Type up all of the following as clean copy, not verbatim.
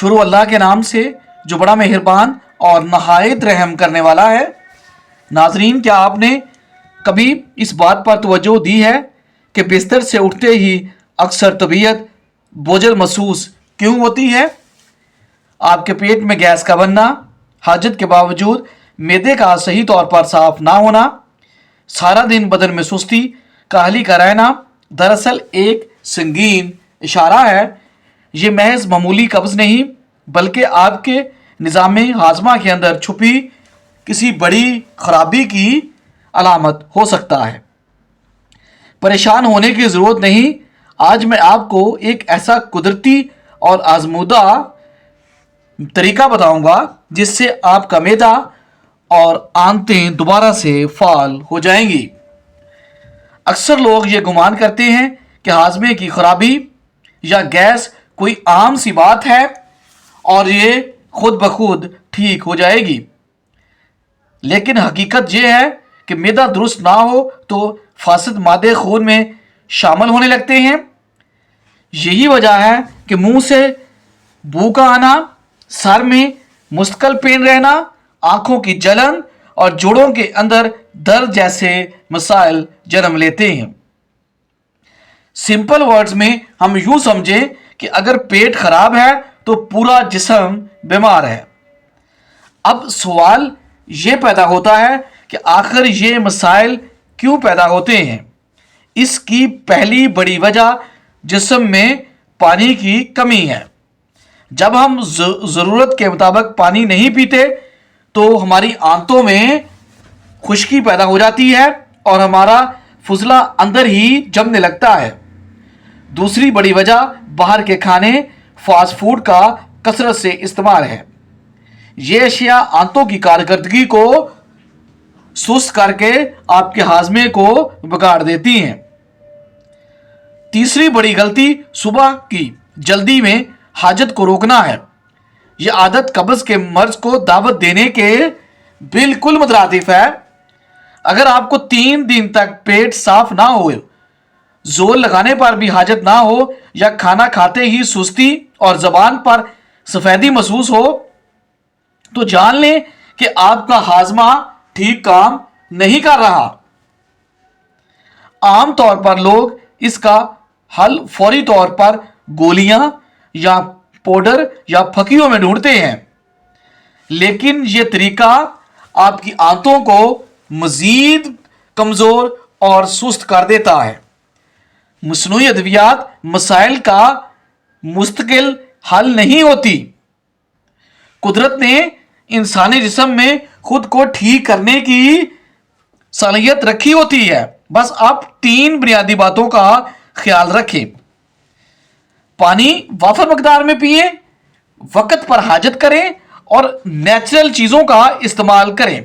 شروع اللہ کے نام سے جو بڑا مہربان اور نہایت رحم کرنے والا ہے۔ ناظرین، کیا آپ نے کبھی اس بات پر توجہ دی ہے کہ بستر سے اٹھتے ہی اکثر طبیعت بوجھل محسوس کیوں ہوتی ہے؟ آپ کے پیٹ میں گیس کا بننا، حاجت کے باوجود معدے کا صحیح طور پر صاف نہ ہونا، سارا دن بدن میں سستی، کاہلی کا رہنا دراصل ایک سنگین اشارہ ہے۔ یہ محض معمولی قبض نہیں بلکہ آپ کے نظام ہاضمہ کے اندر چھپی کسی بڑی خرابی کی علامت ہو سکتا ہے۔ پریشان ہونے کی ضرورت نہیں۔ آج میں آپ کو ایک ایسا قدرتی اور آزمودہ طریقہ بتاؤں گا جس سے آپ کا معدہ اور آنتیں دوبارہ سے فعال ہو جائیں گی۔ اکثر لوگ یہ گمان کرتے ہیں کہ ہاضمے کی خرابی یا گیس کوئی عام سی بات ہے اور یہ خود بخود ٹھیک ہو جائے گی، لیکن حقیقت یہ ہے کہ معدہ درست نہ ہو تو فاسد مادے خون میں شامل ہونے لگتے ہیں۔ یہی وجہ ہے کہ منہ سے بو کا آنا، سر میں مستقل پین رہنا، آنکھوں کی جلن اور جوڑوں کے اندر درد جیسے مسائل جنم لیتے ہیں۔ سمپل ورڈز میں ہم یوں سمجھیں کہ اگر پیٹ خراب ہے تو پورا جسم بیمار ہے۔ اب سوال یہ پیدا ہوتا ہے کہ آخر یہ مسائل کیوں پیدا ہوتے ہیں؟ اس کی پہلی بڑی وجہ جسم میں پانی کی کمی ہے۔ جب ہم ضرورت کے مطابق پانی نہیں پیتے تو ہماری آنتوں میں خشکی پیدا ہو جاتی ہے اور ہمارا فضلہ اندر ہی جمنے لگتا ہے۔ دوسری بڑی وجہ باہر کے کھانے، فاسٹ فوڈ کا کثرت سے استعمال ہے۔ یہ اشیاء آنتوں کی کارکردگی کو سست کر کے آپ کے ہاضمے کو بگاڑ دیتی ہیں۔ تیسری بڑی غلطی صبح کی جلدی میں حاجت کو روکنا ہے۔ یہ عادت قبض کے مرض کو دعوت دینے کے بالکل مترادف ہے۔ اگر آپ کو 3 دن تک پیٹ صاف نہ ہو، زور لگانے پر بھی حاجت نہ ہو یا کھانا کھاتے ہی سستی اور زبان پر سفیدی محسوس ہو تو جان لیں کہ آپ کا ہاضمہ ٹھیک کام نہیں کر رہا۔ عام طور پر لوگ اس کا حل فوری طور پر گولیاں یا پاؤڈر یا پھکیوں میں ڈھونڈتے ہیں، لیکن یہ طریقہ آپ کی آنتوں کو مزید کمزور اور سست کر دیتا ہے۔ مصنوعی ادویات مسائل کا مستقل حل نہیں ہوتی۔ قدرت نے انسانی جسم میں خود کو ٹھیک کرنے کی صلاحیت رکھی ہوتی ہے۔ بس آپ 3 بنیادی باتوں کا خیال رکھیں۔ پانی وافر مقدار میں پئیں، وقت پر حاجت کریں اور نیچرل چیزوں کا استعمال کریں۔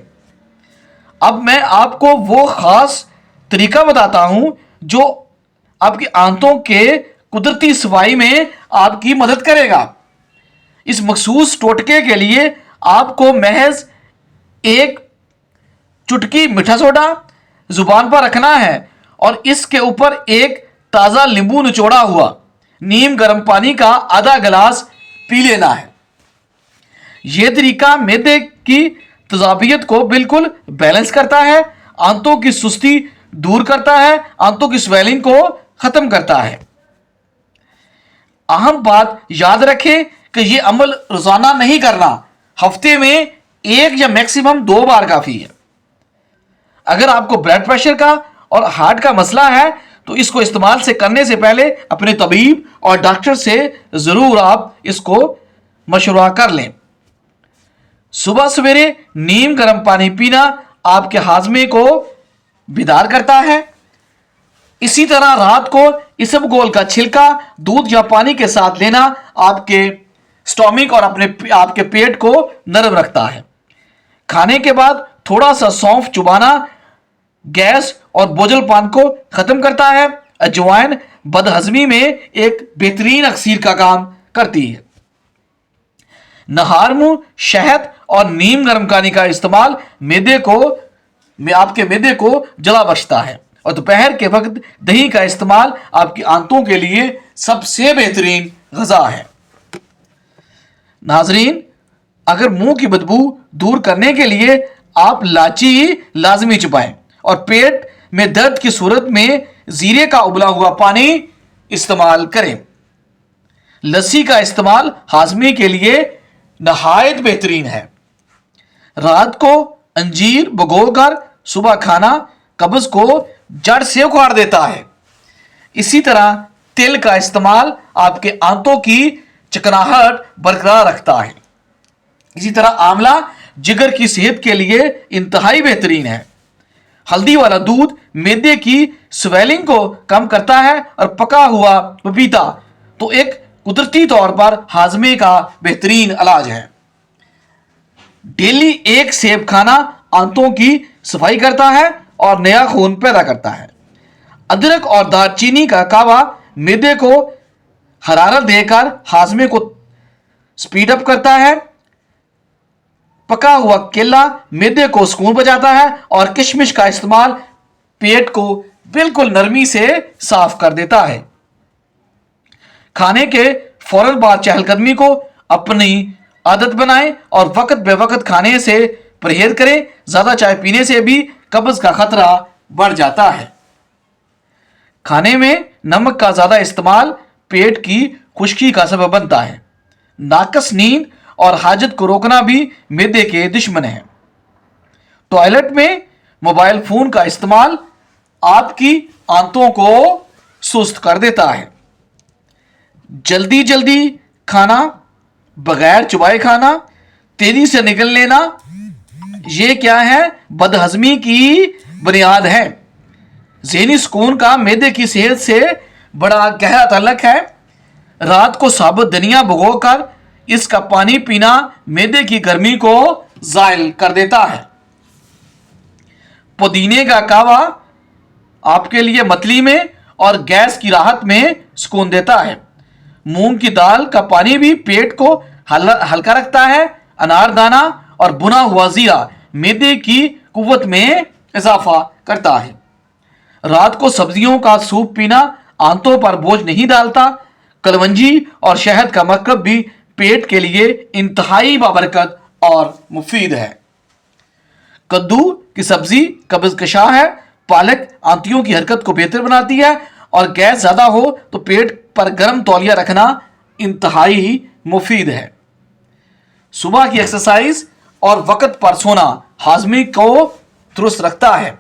اب میں آپ کو وہ خاص طریقہ بتاتا ہوں جو آپ کی آنتوں کے قدرتی صفائی میں آپ کی مدد کرے گا۔ اس مخصوص ٹوٹکے کے لیے آپ کو محض 1 چٹکی میٹھا سوڈا زبان پر رکھنا ہے اور اس کے اوپر ایک تازہ لیمبو نچوڑا ہوا نیم گرم پانی کا آدھا گلاس پی لینا ہے۔ یہ طریقہ معدے کی تیزابیت کو بالکل بیلنس کرتا ہے، آنتوں کی سستی دور کرتا ہے، آنتوں کی سویلنگ کو ختم کرتا ہے۔ اہم بات یاد رکھیں کہ یہ عمل روزانہ نہیں کرنا، ہفتے میں 1 یا میکسیمم 2 بار کافی ہے۔ اگر آپ کو بلڈ پریشر کا اور ہارٹ کا مسئلہ ہے تو اس کو استعمال سے کرنے سے پہلے اپنے طبیب اور ڈاکٹر سے ضرور آپ اس کو مشورہ کر لیں۔ صبح سویرے نیم گرم پانی پینا آپ کے ہاضمے کو بیدار کرتا ہے۔ اسی طرح رات کو اسبگول کا چھلکا دودھ یا پانی کے ساتھ لینا آپ کے سٹومک اور آپ کے پیٹ کو نرم رکھتا ہے۔ کھانے کے بعد تھوڑا سا سونف چبانا گیس اور بوجھل پان کو ختم کرتا ہے۔ اجوائن بد ہضمی میں ایک بہترین اکسیر کا کام کرتی ہے۔ نہار منہ شہد اور نیم گرم پانی کا استعمال آپ کے معدے کو جلا بخشتا ہے، اور دوپہر کے وقت دہی کا استعمال آپ کی آنتوں کے لیے سب سے بہترین غذا ہے۔ नाजरीन, अगर मुंह की बदबू दूर करने के लिए आप लाची लाजमी चबाएं और पेट में दर्द की सूरत में जीरे का उबला हुआ पानी इस्तेमाल करें। लस्सी का इस्तेमाल हाजमे के लिए नहायत बेहतरीन है। रात को अंजीर भिगोकर सुबह खाना कब्ज को जड़ से उखाड़ देता है। इसी तरह तिल का इस्तेमाल आपके आंतों की चिकनाहट बरकरार रखता है। इसी तरह आंवला जिगर की सेहत के लिए इंतहाई बेहतरीन है। हल्दी वाला दूध मैदे की स्वेलिंग को कम करता है और पका हुआ पपीता तो एक कुदरती तौर पर हाजमे का बेहतरीन इलाज है। डेली एक सेब खाना आंतों की सफाई करता है और नया खून पैदा करता है। अदरक और दालचीनी का कावा मैदे को हरारत देकर हाजमे को स्पीड अप करता है। पका हुआ केला मैदे को सुकून बजाता है और किशमिश का इस्तेमाल पेट को बिल्कुल नरमी से साफ कर देता है। खाने के फौरन बाद चहलकदमी को अपनी आदत बनाएं और वक्त बे वक्त खाने से परहेज करें। ज्यादा चाय पीने से भी कब्ज का खतरा बढ़ जाता है। खाने में नमक का ज्यादा इस्तेमाल पेट की खुश्की का सबब बनता है। नाकस नींद और हाजत को रोकना भी मैदे के दुश्मन है। टॉयलेट में मोबाइल फोन का इस्तेमाल आपकी आंतों को सुस्त कर देता है। जल्दी जल्दी खाना, बगैर चबाए खाना, तेजी से निकल लेना, ये क्या है? बदहजमी की बुनियाद है। ज़हनी सुकून का मैदे की सेहत से बड़ा गहरा ताल्लुक है। रात को साबुत धनिया भिगोकर इसका पानी पीना मैदे की गर्मी को ज़ाइल कर देता है। पुदीने का कावा आपके लिए मतली में और गैस की राहत में सुकून देता है। मूंग की दाल का पानी भी पेट को हल्का रखता है। अनारदाना और भुना हुआ जीरा मैदे की कुव्वत में इजाफा करता है। रात को सब्जियों का सूप पीना आंतों पर बोझ नहीं डालता। कलवंजी और शहद का मरकब भी पेट के लिए इंतहाई बाबरकत और मुफीद है। कद्दू की सब्जी कब्ज कशा है। पालक आंतियों की हरकत को बेहतर बनाती है और गैस ज्यादा हो तो पेट पर गर्म तौलिया रखना इंतहाई मुफीद है। सुबह की एक्सरसाइज और वक्त पर सोना हाजमे को दुरुस्त रखता है।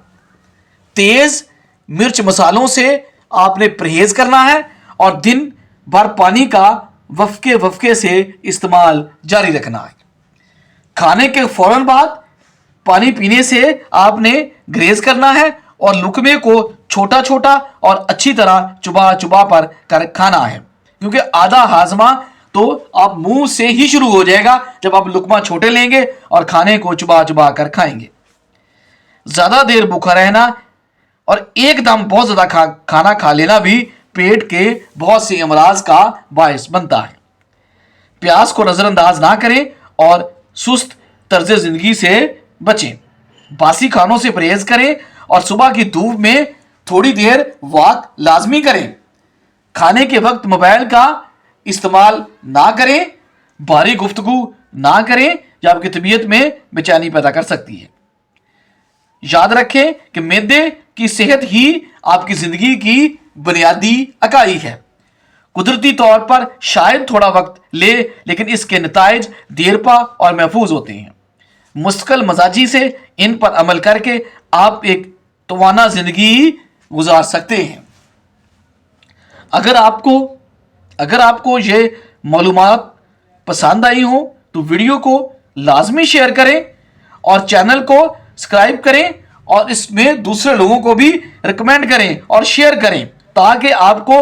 तेज मिर्च मसालों से आपने परहेज करना है और दिन भर पानी का वफके से इस्तेमाल जारी रखना है। खाने के फौरन बाद पानी पीने से आपने ग्रेज करना है और लुकमे को छोटा छोटा और अच्छी तरह चुबा पर कर खाना है, क्योंकि आधा हाजमा तो आप मुंह से ही शुरू हो जाएगा जब आप लुकमा छोटे लेंगे और खाने को चुबा कर खाएंगे। ज्यादा देर भूखा रहना और एकदम बहुत ज्यादा खाना खा लेना भी पेट के बहुत से अमराज का बायस बनता है। प्यास को नजरअंदाज ना करें और सुस्त तर्ज जिंदगी से बचें। बासी खानों से परहेज करें और सुबह की धूप में थोड़ी देर वॉक लाजमी करें। खाने के वक्त मोबाइल का इस्तेमाल ना करें। भारी गुफ्तगू ना करें जो आपकी तबीयत में बेचैनी पैदा कर सकती है। याद रखें कि मैदे की सेहत ही आपकी जिंदगी की बुनियादी इकाई है। कुदरती तौर पर शायद थोड़ा वक्त ले, लेकिन इसके नताइज देरपा और महफूज होते हैं। मुस्तकिल मजाजी से इन पर अमल करके आप एक तवाना जिंदगी गुजार सकते हैं। अगर आपको ये मालूमात पसंद आई हो तो वीडियो को लाजमी शेयर करें और चैनल को सब्सक्राइब करें और इसमें दूसरे लोगों को भी रिकमेंड करें और शेयर करें ताकि आपको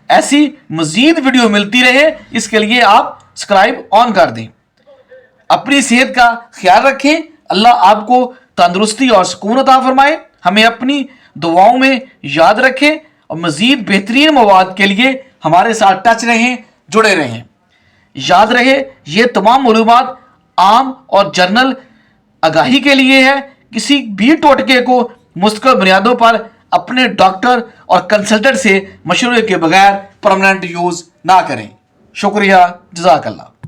ऐसी मजीद वीडियो मिलती रहे। इसके लिए आप सब्सक्राइब ऑन कर दें। अपनी सेहत का ख्याल रखें। अल्लाह आपको तंदुरुस्ती और सुकून अता फरमाए। हमें अपनी दुआओं में याद रखें और मजीद बेहतरीन मवाद के लिए हमारे साथ टच रहें, जुड़े रहें। याद रहे ये तमाम मालूमात आम और जनरल आगाही के लिए है। किसी भी टोटके को मुस्तकिल बुनियादों पर अपने डॉक्टर और कंसल्टेंट से मशवरे के बगैर परमानेंट यूज ना करें। शुक्रिया, जज़ाकल्लाह।